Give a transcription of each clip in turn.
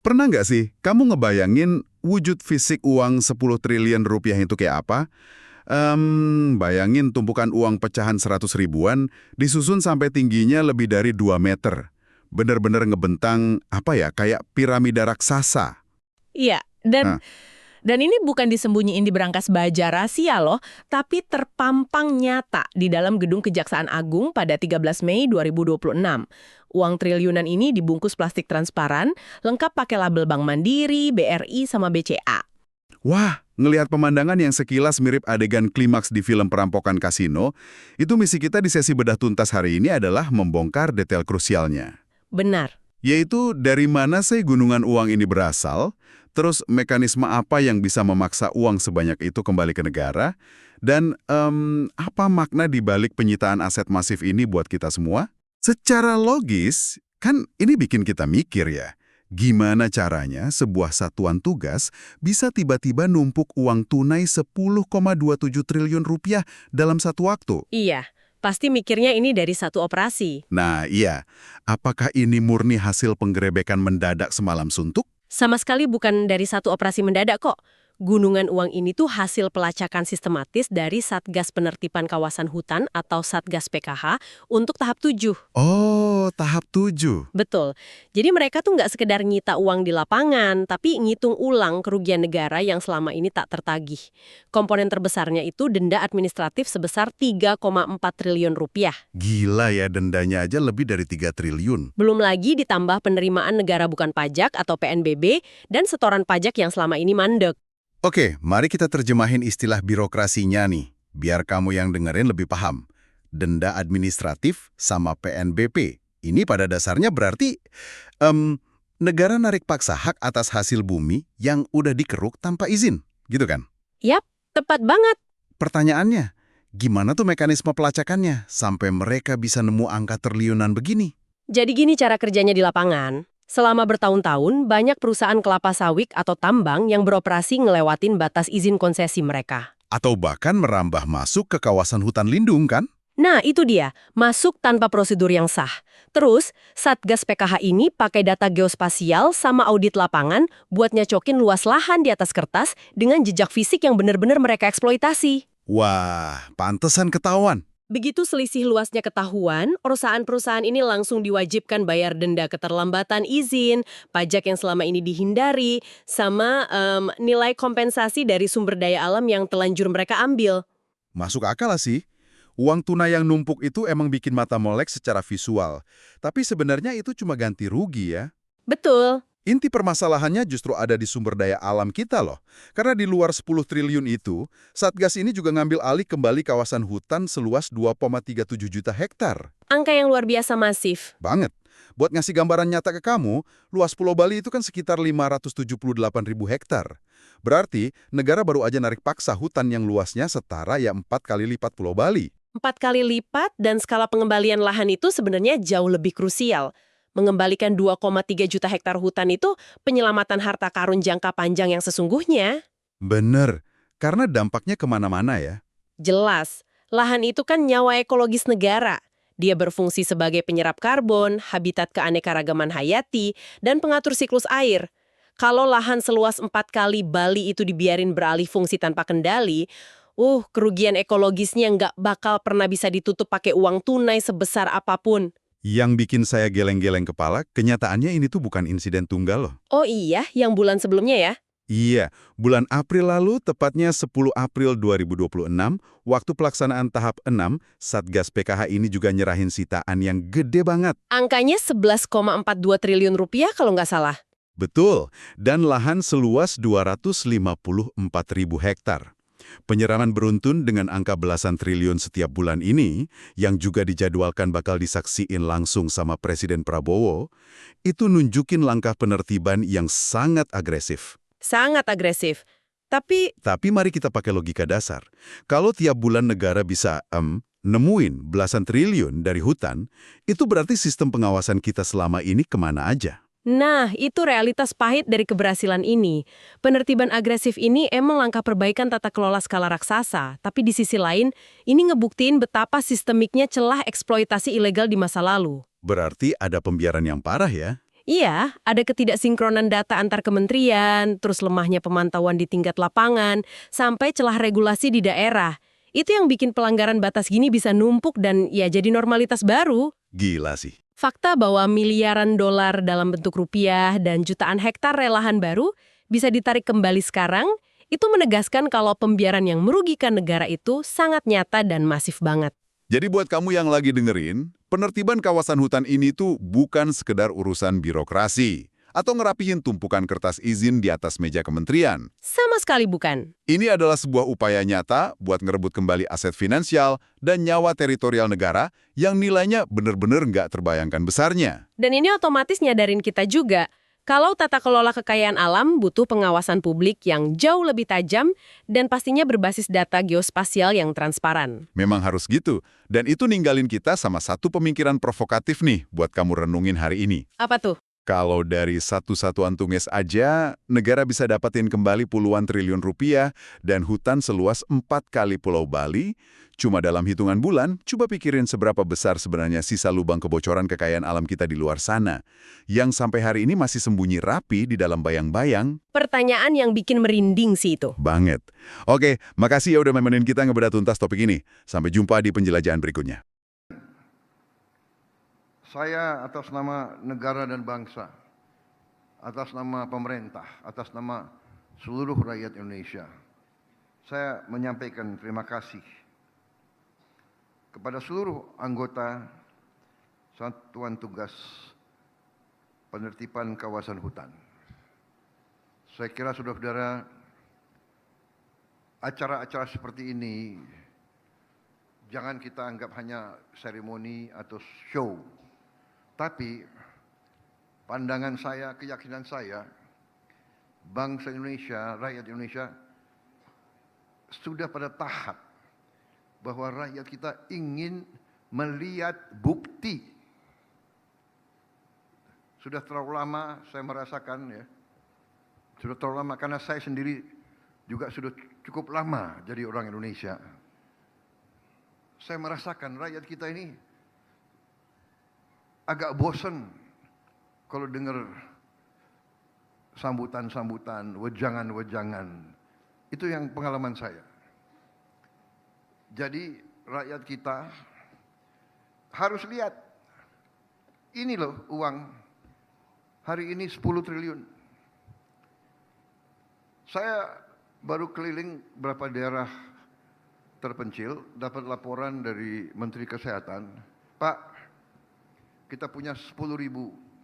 Pernah nggak sih kamu ngebayangin wujud fisik uang 10 triliun rupiah itu kayak apa? Bayangin tumpukan uang pecahan 100 ribuan disusun sampai tingginya lebih dari 2 meter. Bener-bener ngebentang, apa ya, kayak piramida raksasa. Iya, dan Nah, dan ini bukan disembunyiin di berangkas baja rahasia loh, tapi terpampang nyata di dalam gedung Kejaksaan Agung pada 13 Mei 2026. Uang triliunan ini dibungkus plastik transparan, lengkap pakai label Bank Mandiri, BRI, sama BCA. wah, ngelihat pemandangan yang sekilas mirip adegan klimaks di film perampokan kasino, itu misi kita di sesi bedah tuntas hari ini adalah membongkar detail krusialnya. Benar. Yaitu dari mana sih gunungan uang ini berasal, terus mekanisme apa yang bisa memaksa uang sebanyak itu kembali ke negara, dan apa makna di balik penyitaan aset masif ini buat kita semua? Secara logis, kan ini bikin kita mikir ya, gimana caranya sebuah satuan tugas bisa tiba-tiba numpuk uang tunai 10,27 triliun rupiah dalam satu waktu? Iya, pasti mikirnya ini dari satu operasi. Nah, iya. Apakah ini murni hasil penggerebekan mendadak semalam suntuk? Sama sekali bukan dari satu operasi mendadak kok. Gunungan uang ini tuh hasil pelacakan sistematis dari Satgas Penertiban Kawasan Hutan atau Satgas PKH untuk tahap 7. Oh, tahap 7. Betul. Jadi mereka tuh nggak sekedar nyita uang di lapangan, tapi ngitung ulang kerugian negara yang selama ini tak tertagih. Komponen terbesarnya itu denda administratif sebesar 3,4 triliun rupiah. Gila ya, dendanya aja lebih dari 3 triliun. Belum lagi ditambah penerimaan negara bukan pajak atau PNBB dan setoran pajak yang selama ini mandek. Oke, mari kita terjemahin istilah birokrasinya nih, biar kamu yang dengerin lebih paham. Denda administratif sama PNBP. Ini pada dasarnya berarti negara narik paksa hak atas hasil bumi yang udah dikeruk tanpa izin, gitu kan? Yap, tepat banget. Pertanyaannya, gimana tuh mekanisme pelacakannya sampai mereka bisa nemu angka triliunan begini? Jadi gini cara kerjanya di lapangan. Selama bertahun-tahun, banyak perusahaan kelapa sawit atau tambang yang beroperasi ngelewatin batas izin konsesi mereka. Atau bahkan merambah masuk ke kawasan hutan lindung kan? Nah, itu dia, masuk tanpa prosedur yang sah. Terus, Satgas PKH ini pakai data geospasial sama audit lapangan buat nyocokin luas lahan di atas kertas dengan jejak fisik yang benar-benar mereka eksploitasi. Wah, pantesan ketahuan. Begitu selisih luasnya ketahuan, perusahaan-perusahaan ini langsung diwajibkan bayar denda keterlambatan izin, pajak yang selama ini dihindari, sama nilai kompensasi dari sumber daya alam yang telanjur mereka ambil. Masuk akal lah sih. Uang tunai yang numpuk itu emang bikin mata melek secara visual. Tapi sebenarnya itu cuma ganti rugi ya. Betul. Inti permasalahannya justru ada di sumber daya alam kita loh. Karena di luar 10 triliun itu, Satgas ini juga ngambil alih kembali kawasan hutan seluas 2,37 juta hektar. Angka yang luar biasa masif. Banget. Buat ngasih gambaran nyata ke kamu, luas Pulau Bali itu kan sekitar 578 ribu hektar. Berarti, negara baru aja narik paksa hutan yang luasnya setara ya 4 kali lipat Pulau Bali. 4 kali lipat dan skala pengembalian lahan itu sebenarnya jauh lebih krusial. Mengembalikan 2,3 juta hektar hutan itu penyelamatan harta karun jangka panjang yang sesungguhnya. Bener, karena dampaknya kemana-mana ya. Jelas, lahan itu kan nyawa ekologis negara. Dia berfungsi sebagai penyerap karbon, habitat keanekaragaman hayati, dan pengatur siklus air. Kalau lahan seluas 4 kali Bali itu dibiarin beralih fungsi tanpa kendali, kerugian ekologisnya nggak bakal pernah bisa ditutup pakai uang tunai sebesar apapun. Yang bikin saya geleng-geleng kepala, kenyataannya ini tuh bukan insiden tunggal loh. Oh iya, yang bulan sebelumnya ya? Iya, bulan April lalu, tepatnya 10 April 2026, waktu pelaksanaan tahap 6, Satgas PKH ini juga nyerahin sitaan yang gede banget. Angkanya 11,42 triliun rupiah kalau nggak salah. Betul, dan lahan seluas 254 ribu hektar. Penyeraman beruntun dengan angka belasan triliun setiap bulan ini, yang juga dijadwalkan bakal disaksiin langsung sama Presiden Prabowo, itu nunjukin langkah penertiban yang sangat agresif. Sangat agresif. Tapi Mari kita pakai logika dasar. Kalau tiap bulan negara bisa nemuin belasan triliun dari hutan, itu berarti sistem pengawasan kita selama ini kemana aja? Nah, itu realitas pahit dari keberhasilan ini. Penertiban agresif ini emang langkah perbaikan tata kelola skala raksasa, tapi di sisi lain, ini ngebuktiin betapa sistemiknya celah eksploitasi ilegal di masa lalu. Berarti ada pembiaran yang parah ya? Iya, ada ketidaksinkronan data antar kementerian, terus lemahnya pemantauan di tingkat lapangan, sampai celah regulasi di daerah. Itu yang bikin pelanggaran batas gini bisa numpuk dan ya jadi normalitas baru. Gila sih. Fakta bahwa miliaran dolar dalam bentuk rupiah dan jutaan hektar relahan baru bisa ditarik kembali sekarang, itu menegaskan kalau pembiaran yang merugikan negara itu sangat nyata dan masif banget. Jadi buat kamu yang lagi dengerin, penertiban kawasan hutan ini tuh bukan sekedar urusan birokrasi atau ngerapihin tumpukan kertas izin di atas meja kementerian. Sama sekali bukan. Ini adalah sebuah upaya nyata buat ngerebut kembali aset finansial dan nyawa teritorial negara yang nilainya bener-bener nggak terbayangkan besarnya. Dan ini otomatis nyadarin kita juga, kalau tata kelola kekayaan alam butuh pengawasan publik yang jauh lebih tajam dan pastinya berbasis data geospasial yang transparan. Memang harus gitu. Dan itu ninggalin kita sama satu pemikiran provokatif nih buat kamu renungin hari ini. Apa tuh? Kalau dari satu satuan tugas aja, negara bisa dapatin kembali puluhan triliun rupiah dan hutan seluas 4 kali Pulau Bali, cuma dalam hitungan bulan, coba pikirin seberapa besar sebenarnya sisa lubang kebocoran kekayaan alam kita di luar sana, yang sampai hari ini masih sembunyi rapi di dalam bayang-bayang. Pertanyaan yang bikin merinding sih itu. Banget. Oke, makasih ya udah nemenin kita ngebedah tuntas topik ini. Sampai jumpa di penjelajahan berikutnya. Saya atas nama negara dan bangsa, atas nama pemerintah, atas nama seluruh rakyat Indonesia, saya menyampaikan terima kasih kepada seluruh anggota Satuan Tugas Penertiban Kawasan Hutan. Saya kira saudara-saudara, acara-acara seperti ini jangan kita anggap hanya seremoni atau show. Tapi pandangan saya, keyakinan saya, bangsa Indonesia, rakyat Indonesia sudah pada tahap bahwa rakyat kita ingin melihat bukti. Sudah terlalu lama saya merasakan ya, sudah terlalu lama karena saya sendiri juga sudah cukup lama jadi orang Indonesia. Saya merasakan rakyat kita ini agak bosan kalau dengar sambutan-sambutan, wejangan-wejangan. Itu yang pengalaman saya. Jadi rakyat kita harus lihat, ini loh uang, hari ini 10 triliun. Saya baru keliling beberapa daerah terpencil, dapat laporan dari Menteri Kesehatan, Pak, kita punya 10.000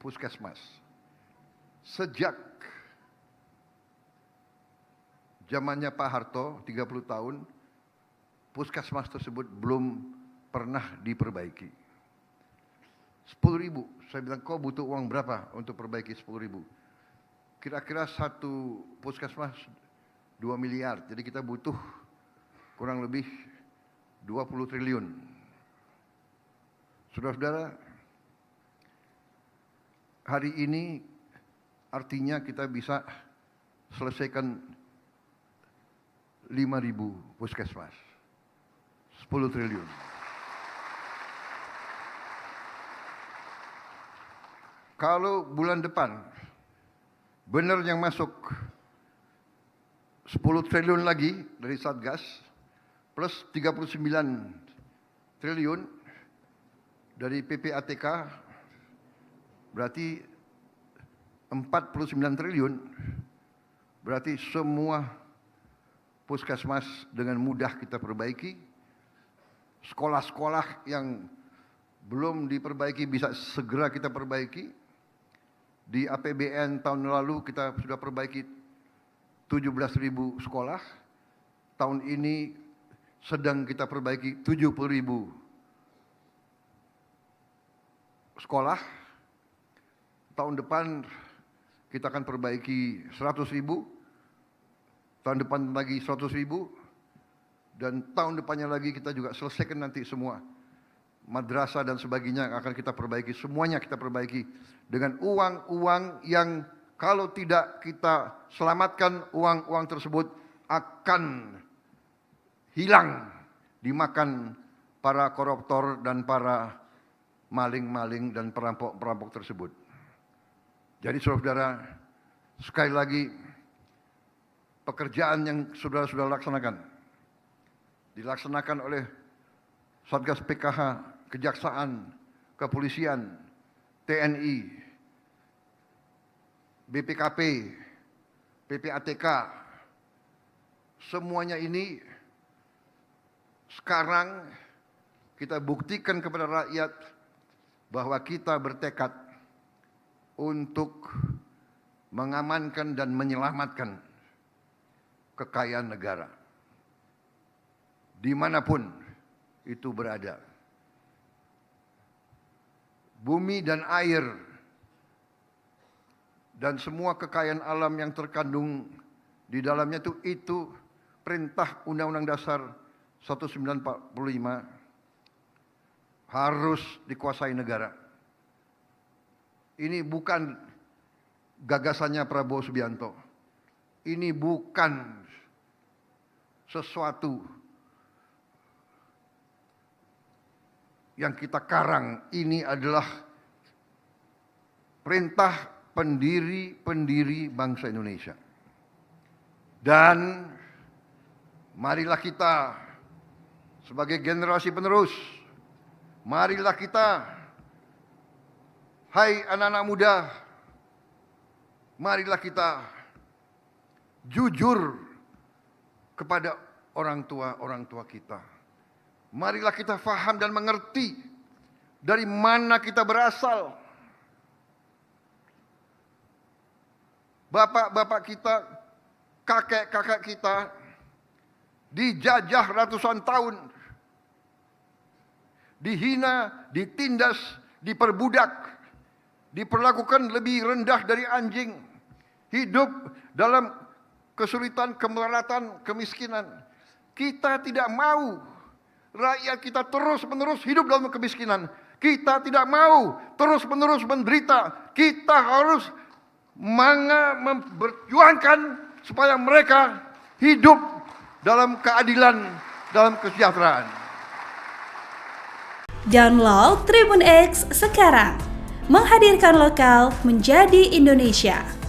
puskesmas. Sejak zamannya Pak Harto, 30 tahun, puskesmas tersebut belum pernah diperbaiki. 10.000, saya bilang kau butuh uang berapa untuk perbaiki 10.000? Kira-kira satu puskesmas 2 miliar, jadi kita butuh kurang lebih 20 triliun. Saudara-saudara, hari ini artinya kita bisa selesaikan 5.000 puskesmas. 10 triliun. Kalau bulan depan benar yang masuk 10 triliun lagi dari Satgas plus 39 triliun dari PPATK, berarti 49 triliun, berarti semua puskesmas dengan mudah kita perbaiki. Sekolah-sekolah yang belum diperbaiki bisa segera kita perbaiki. Di APBN tahun lalu kita sudah perbaiki 17.000 sekolah. Tahun ini sedang kita perbaiki 70.000 sekolah. Tahun depan kita akan perbaiki 100.000, tahun depan lagi 100.000, dan tahun depannya lagi kita juga selesaikan nanti semua madrasah dan sebagainya yang akan kita perbaiki. Semuanya kita perbaiki dengan uang-uang yang kalau tidak kita selamatkan, uang-uang tersebut akan hilang dimakan para koruptor dan para maling-maling dan perampok-perampok tersebut. Jadi saudara-saudara, sekali lagi pekerjaan yang saudara laksanakan dilaksanakan oleh Satgas PKH, Kejaksaan, Kepolisian, TNI, BPKP, PPATK, semuanya ini sekarang kita buktikan kepada rakyat bahwa kita bertekad untuk mengamankan dan menyelamatkan kekayaan negara dimanapun itu berada. Bumi dan air dan semua kekayaan alam yang terkandung di dalamnya itu perintah Undang-Undang Dasar 1945 harus dikuasai negara. Ini bukan gagasannya Prabowo Subianto. Ini bukan sesuatu yang kita karang. Ini adalah perintah pendiri bangsa Indonesia. Dan marilah kita sebagai generasi penerus, marilah kita, hai anak-anak muda, marilah kita jujur kepada orang tua kita. Marilah kita faham dan mengerti dari mana kita berasal. Bapak-bapak kita, kakek-kakek kita dijajah ratusan tahun. Dihina, ditindas, diperbudak, diperlakukan lebih rendah dari anjing. Hidup dalam kesulitan, kemelaratan, kemiskinan. Kita tidak mau rakyat kita terus-menerus hidup dalam kemiskinan. Kita tidak mau terus-menerus menderita. Kita harus memperjuangkan supaya mereka hidup dalam keadilan, dalam kesejahteraan. Download Tribun X sekarang, menghadirkan lokal menjadi Indonesia.